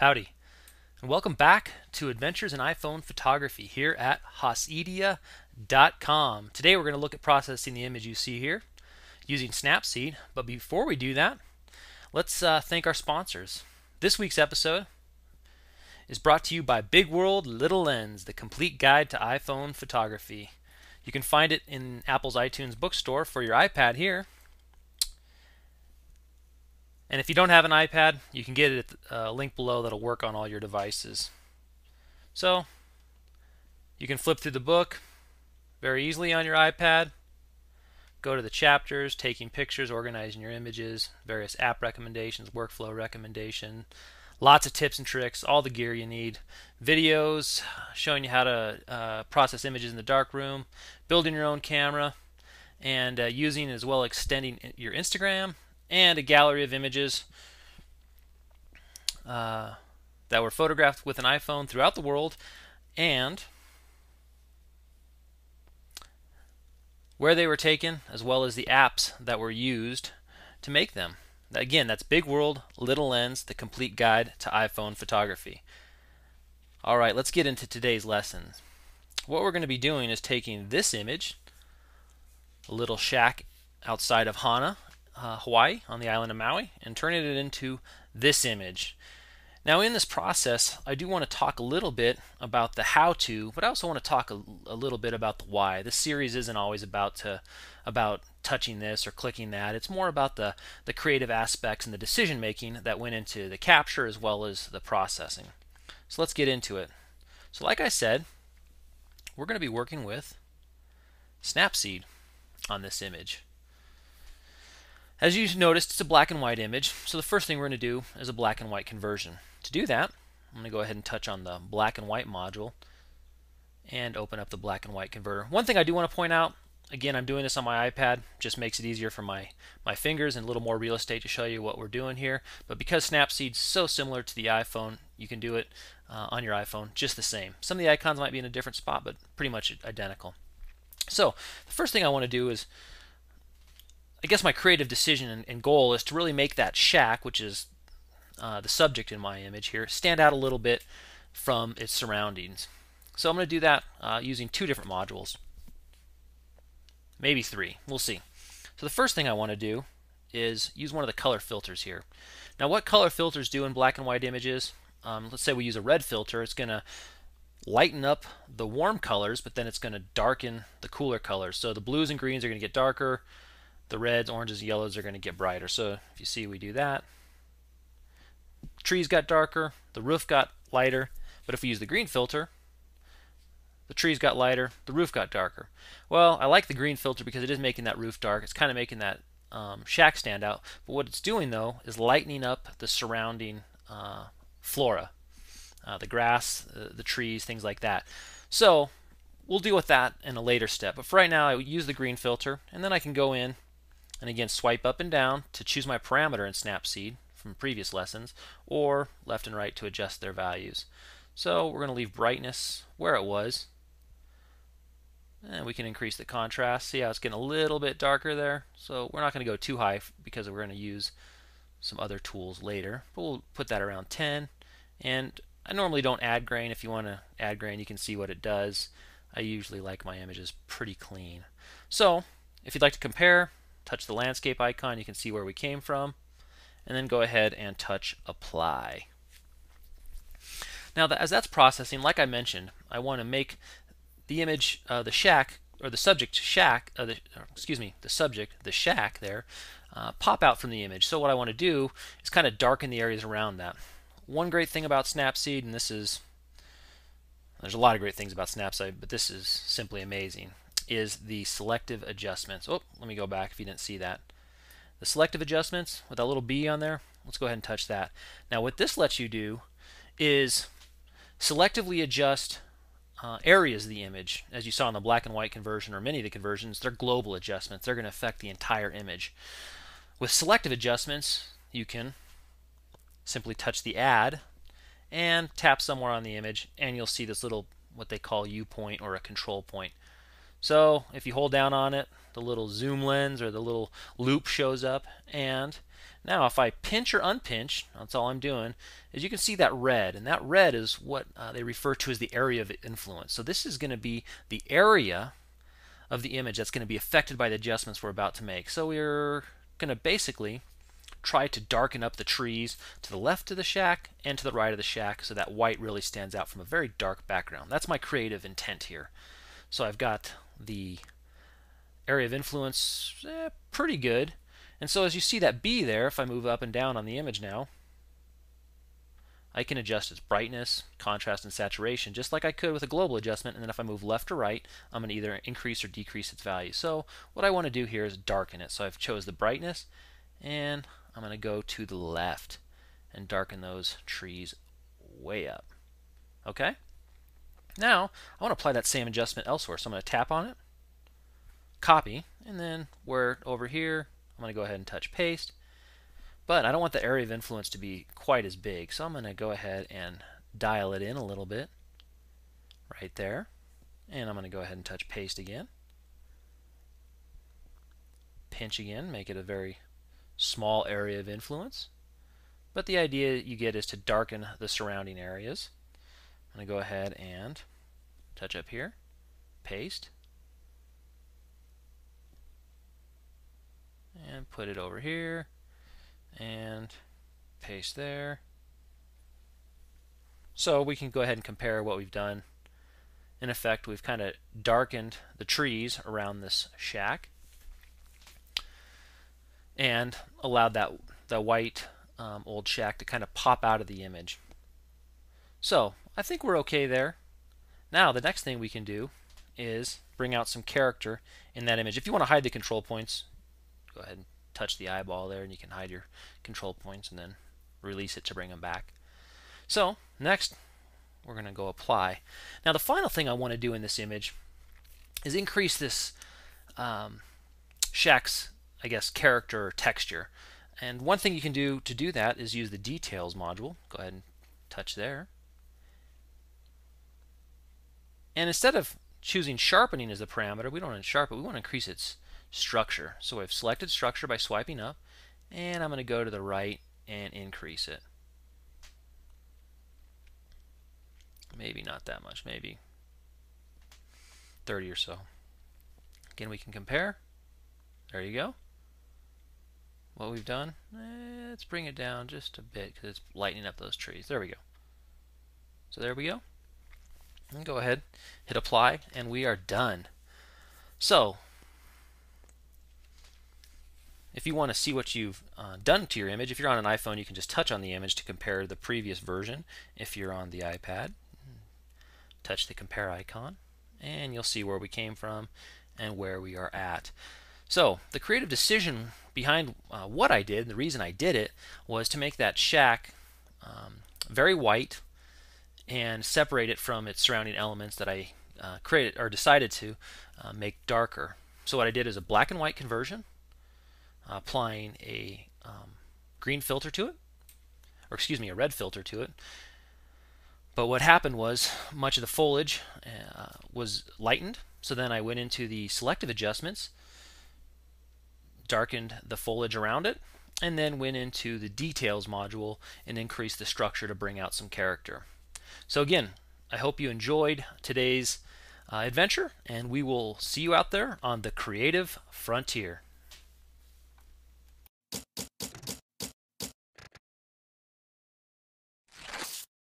Howdy, and welcome back to Adventures in iPhone Photography here at Hossedia.com. Today we're going to look at processing the image you see here using Snapseed, but before we do that, let's thank our sponsors. This week's episode is brought to you by Big World Little Lens, the complete guide to iPhone photography. You can find it in Apple's iTunes bookstore for your iPad here. And if you don't have an iPad, you can get it at the link below that'll work on all your devices. So you can flip through the book very easily on your iPad, go to the chapters, taking pictures, organizing your images, various app recommendations, workflow recommendation, lots of tips and tricks, all the gear you need, videos showing you how to process images in the darkroom, building your own camera, and using as well extending your Instagram, and a gallery of images that were photographed with an iPhone throughout the world, and where they were taken, as well as the apps that were used to make them. Again, that's Big World Little Lens, the complete guide to iPhone photography. Alright, let's get into today's lesson. What we're going to be doing is taking this image, a little shack outside of Hana, Hawaii, on the island of Maui, and turning it into this image. Now in this process, I do want to talk a little bit about the how-to, but I also want to talk a little bit about the why. This series isn't always about touching this or clicking that. It's more about the creative aspects and the decision making that went into the capture as well as the processing. So let's get into it. So like I said, we're going to be working with Snapseed on this image. As you noticed, it's a black and white image, so the first thing we're going to do is a black and white conversion. To do that, I'm going to go ahead and touch on the black and white module and open up the black and white converter. One thing I do want to point out, again, I'm doing this on my iPad, just makes it easier for my fingers and a little more real estate to show you what we're doing here. But because Snapseed's so similar to the iPhone, you can do it on your iPhone just the same. Some of the icons might be in a different spot, but pretty much identical. So the first thing I want to do is, I guess my creative decision and goal is to really make that shack, which is the subject in my image here, stand out a little bit from its surroundings. So I'm going to do that using two different modules. Maybe three. We'll see. So the first thing I want to do is use one of the color filters here. Now what color filters do in black and white images, let's say we use a red filter, it's going to lighten up the warm colors, but then it's going to darken the cooler colors. So the blues and greens are going to get darker, the reds, oranges, yellows are going to get brighter. So if you see, we do that. Trees got darker, the roof got lighter, but if we use the green filter, the trees got lighter, the roof got darker. Well, I like the green filter because it is making that roof dark. It's kind of making that shack stand out. But what it's doing, though, is lightening up the surrounding flora, the grass, the trees, things like that. So we'll deal with that in a later step. But for right now, I use the green filter, and then I can go in and again swipe up and down to choose my parameter in Snapseed from previous lessons, or left and right to adjust their values. So we're going to leave brightness where it was, and we can increase the contrast. See how it's getting a little bit darker there? So we're not going to go too high because we're going to use some other tools later, but we'll put that around 10. And I normally don't add grain. If you want to add grain, you can see what it does. I usually like my images pretty clean. So if you'd like to compare, touch the landscape icon, you can see where we came from, and then go ahead and touch apply. Now as that's processing, like I mentioned, I want to make the image, the shack, or the subject shack, the subject, the shack there, pop out from the image. So what I want to do is kind of darken the areas around that. One great thing about Snapseed, and there's a lot of great things about Snapseed, but this is simply amazing, is the selective adjustments. Oh, let me go back if you didn't see that. The selective adjustments with that little B on there, let's go ahead and touch that. Now what this lets you do is selectively adjust areas of the image. As you saw in the black and white conversion, or many of the conversions, they're global adjustments. They're going to affect the entire image. With selective adjustments, you can simply touch the add and tap somewhere on the image, and you'll see this little, what they call U point or a control point. So if you hold down on it, the little zoom lens or the little loop shows up. And now if I pinch or unpinch, that's all I'm doing, is you can see that red. And that red is what they refer to as the area of influence. So this is going to be the area of the image that's going to be affected by the adjustments we're about to make. So we're going to basically try to darken up the trees to the left of the shack and to the right of the shack so that white really stands out from a very dark background. That's my creative intent here. So I've got the area of influence pretty good. And so as you see that B there, if I move up and down on the image now, I can adjust its brightness, contrast, and saturation just like I could with a global adjustment. And then if I move left or right, I'm going to either increase or decrease its value. So what I want to do here is darken it. So I've chose the brightness, and I'm going to go to the left and darken those trees way up. Okay? Now, I want to apply that same adjustment elsewhere. So I'm going to tap on it, copy, and then where over here, I'm going to go ahead and touch paste. But I don't want the area of influence to be quite as big, so I'm going to go ahead and dial it in a little bit right there. And I'm going to go ahead and touch paste again. Pinch again, make it a very small area of influence. But the idea you get is to darken the surrounding areas. I'm going to go ahead and touch up here, paste, and put it over here. And paste there. So we can go ahead and compare what we've done. In effect, we've kind of darkened the trees around this shack and allowed the white old shack to kind of pop out of the image. So I think we're okay there. Now the next thing we can do is bring out some character in that image. If you want to hide the control points, go ahead and touch the eyeball there and you can hide your control points and then release it to bring them back. So next we're going to go apply. Now the final thing I want to do in this image is increase this shack's, I guess, character or texture. And one thing you can do to do that is use the details module. Go ahead and touch there. And instead of choosing sharpening as the parameter, we don't want to sharpen, we want to increase its structure. So I've selected structure by swiping up, and I'm going to go to the right and increase it. Maybe not that much, maybe 30 or so. Again, we can compare. There you go. What we've done, let's bring it down just a bit because it's lightening up those trees. There we go. So there we go. And go ahead, hit apply, and we are done. So if you want to see what you've done to your image, if you're on an iPhone, you can just touch on the image to compare the previous version. If you're on the iPad, touch the compare icon, and you'll see where we came from and where we are at. So the creative decision behind what I did, the reason I did it, was to make that shack very white and separate it from its surrounding elements that I created or decided to make darker. So what I did is a black and white conversion, applying a green filter to it, or excuse me, a red filter to it. But what happened was much of the foliage was lightened, so then I went into the selective adjustments, darkened the foliage around it, and then went into the details module and increased the structure to bring out some character. So again, I hope you enjoyed today's adventure, and we will see you out there on the creative frontier.